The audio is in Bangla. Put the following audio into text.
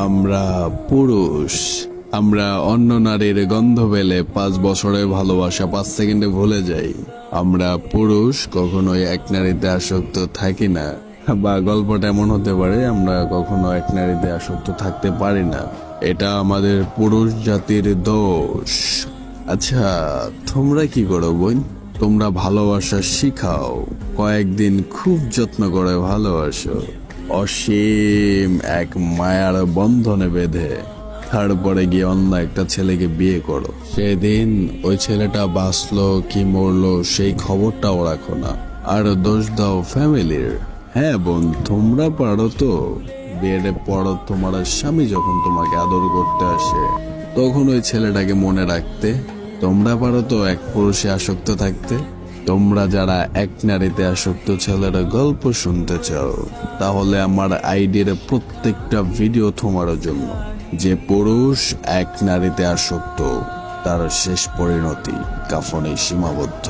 আমরা পুরুষ, আমরা অন্য নারীর গন্ধ পেলে 5 বছরের ভালোবাসা 5 সেকেন্ডে ভুলে যাই। আমরা পুরুষ কখনোই এক নারীতে আসক্ত থাকি না, বা গল্পটা এমন হতে পারে আমরা কখনো এক নারীতে আসক্ত থাকতে পারি না। এটা আমাদের পুরুষ জাতির দোষ। আচ্ছা, তোমরা কি করো বোন? তোমরা ভালোবাসা শিখাও, কয়েকদিন খুব যত্ন করে ভালোবাসো, অসীম এক মায়ার বন্ধনে বেঁধে তারপরে গিয়ে অন্য একটা ছেলেকে বিয়ে করো। সেদিন ওই ছেলেটা বাঁচলো কি মরলো সেই খবরটাও রাখো না, আর দোষ দাও ফ্যামিলির। হ্যাঁ বোন, তোমরা পারো তো বিয়ের পর তোমার স্বামী যখন তোমাকে আদর করতে আসে তখন ওই ছেলেটাকে মনে রাখতে। তোমরা পারো তো এক পুরুষে আসক্ত থাকতে। তোমরা যারা এক নারীতে আসক্ত ছেলের গল্প শুনতে চাও, তাহলে আমার আইডির প্রত্যেকটা ভিডিও তোমার জন্য। যে পুরুষ এক নারীতে আসক্ত তার শেষ পরিণতি কাফনে সীমাবদ্ধ।